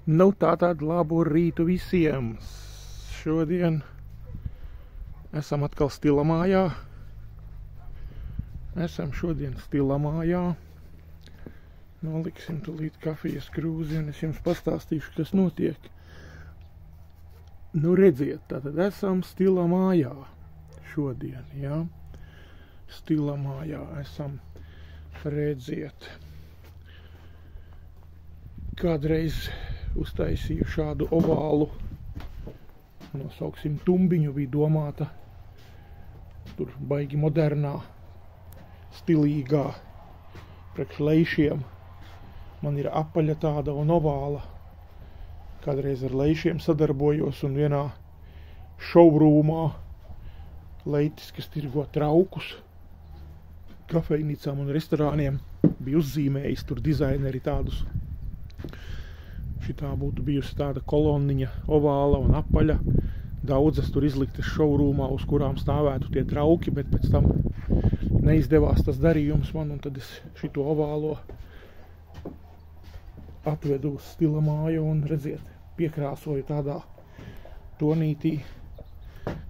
Nu, tātad labu rītu visiem. Šodien esam atkal Stilamājā. Noliksim tulīt kafijas krūzi un es jums pastāstīšu, kas notiek. Nu, redziet, tātad esam Stilamājā šodien, jā. Stilamājā esam, redziet. Kādreiz uztaisīju šādu ovālu, nosauksim tumbiņu, bija domāta tur baigi modernā, stilīgā, priekš leišiem. Man ir apaļa tāda un ovāla. Kādreiz ar leišiem sadarbojos un vienā šovrūmā leitis, kas tirgo traukus kafejnīcām un restorāniem, bija uzzīmējis tur dizaineri tādus. Šitā būtu bijusi tāda kolonniņa, ovāla un apaļa. Daudzas tur izliktas šovrūmā, uz kurām stāvētu tie trauki, bet pēc tam neizdevās tas darījums man, un tad es šito ovālo atvedu uz Stilamāju un, redziet, piekrāsoju tādā tonītī.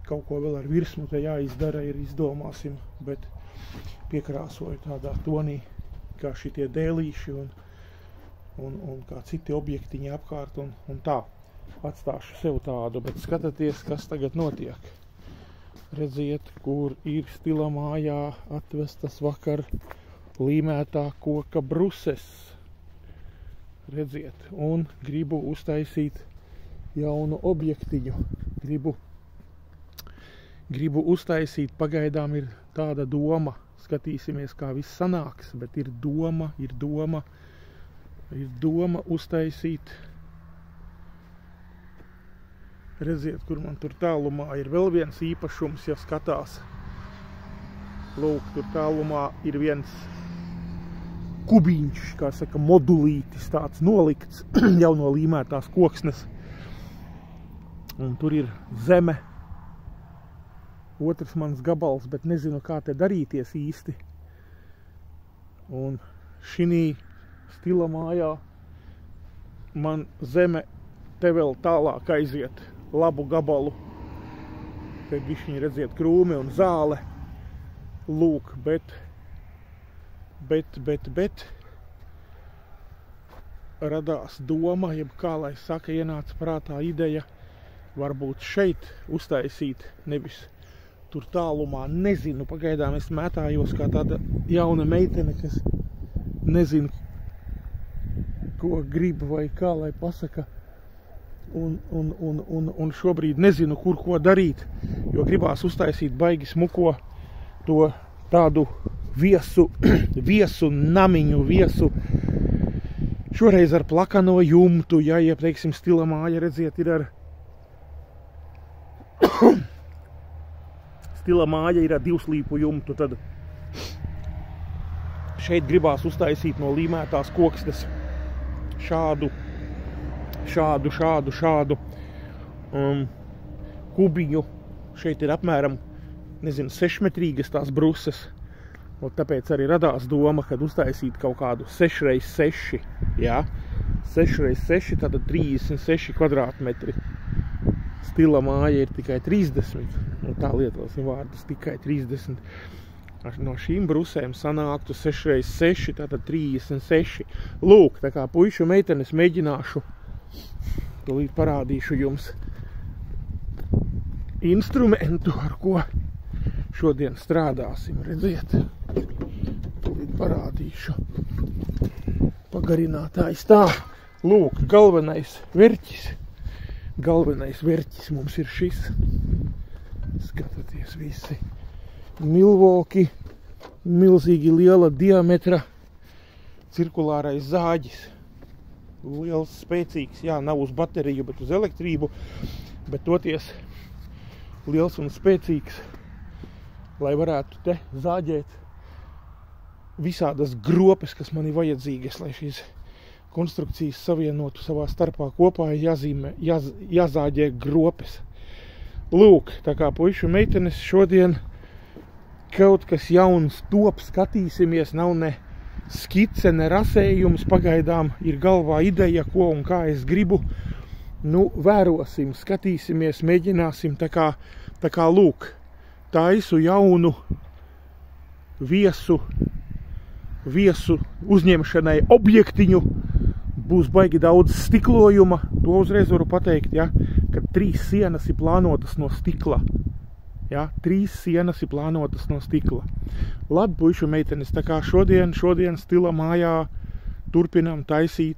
Kaut ko vēl ar virsmu te jāizdara, ir izdomāsim, bet piekrāsoju tādā tonī, kā šitie dēlīši un kā citi objektiņi apkārt un tā. Atstāšu sev tādu, bet skatieties, kas tagad notiek. Redziet, kur ir Stilamājā atvestas vakar līmētā koka bruses. Redziet, un gribu uztaisīt jaunu objektiņu. Gribu uztaisīt, pagaidām ir tāda doma. Skatīsimies, kā viss sanāks, bet ir doma uztaisīt. Redziet, kur man tur tālumā ir vēl viens īpašums, ja skatās. Lūk, tur tālumā ir viens kubiņš, kā saka, modulītis, tāds nolikts jau no līmētās koksnes. Un tur ir zeme. Otrs mans gabals, bet nezinu, kā te darīties īsti. Un šinī Stilamājā man zeme te vēl tālāk aiziet labu gabalu. Te bišķiņi, redziet, krūmi un zāle. Lūk, bet radās doma, jeb kā lai saka, ienāca prātā ideja varbūt šeit uztaisīt, nevis tur tālumā. Nezinu, pagaidām es mētājos kā tāda jauna meitene, kas nezinu, ko grib vai kā lai pasaka. Un šobrīd nezinu, kur ko darīt, jo gribās uztaisīt baigi smuko to tādu viesu namiņu, šoreiz ar plakano jumtu, ja, teiksim, Stilamāja, redziet, ir ar Stilamāja ir ar divslīpu jumtu, tad šeit gribās uztaisīt no līmētās koksnes šādu kubiņu. Šeit ir apmēram, nezinu, 6-metrīgas tās bruses. Un tāpēc arī radās doma, kad uztaisīt kaut kādu 6x6, jā. 6x6, tātad 36 kvadrātmetri. Stilamāja ir tikai 30, un tā lietosim vārdus, tikai 30. No šīm brusēm sanāktu 6x6, tātad 36. Lūk, tā kā puišu meitenes mēģināšu, tūlīt parādīšu jums instrumentu, ar ko šodien strādāsim. Redziet, tūlīt parādīšu. Pagarinātājs tā. Lūk, galvenais verķis mums ir šis. Skatieties visi. Milvoki, milzīgi liela diametra cirkulārais zāģis. Liels, spēcīgs, jā, nav uz bateriju, bet uz elektrību, bet toties liels un spēcīgs, lai varētu te zāģēt visādas gropes, kas man ir vajadzīgas, lai šīs konstrukcijas savienotu savā starpā kopā, jāzāģē gropes. Lūk, tā kā puišu meitenes šodien kaut kas jauns top, skatīsimies, nav ne skice, ne rasējums, pagaidām ir galvā ideja, ko un kā es gribu. Nu, vērosim, skatīsimies, mēģināsim, tā kā lūk, taisu jaunu viesu uzņemšanai objektiņu, būs baigi daudz stiklojuma, to uzreiz varu pateikt, ja, ka 3 sienas ir plānotas no stikla. Ja, 3 sienas ir plānotas no stikla. Labi, puišu meitenes, tā kā šodien stila mājā turpinam taisīt,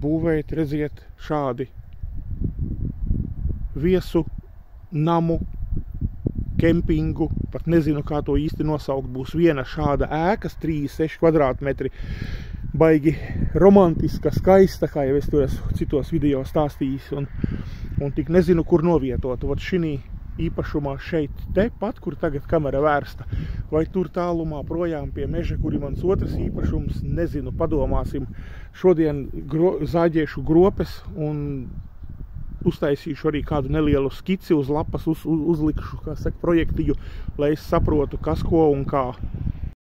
būvēt, redziet, šādi viesu, namu, kempingu, pat nezinu, kā to īsti nosaukt, būs viena šāda ēkas, 36 kvadrātmetri, baigi romantiska, skaista, kā jau es to esmu citos video stāstījis, un tik nezinu, kur novietot. Vat šinī īpašumā šeit, tepat, kur tagad kamera vērsta, vai tur tālumā projām pie meža, kur ir mans otrs īpašums, nezinu, padomāsim. Šodien zāģēšu gropes un uztaisīšu arī kādu nelielu skici uz lapas, uzlikšu, kā saka, projektiju, lai es saprotu, kas ko un kā.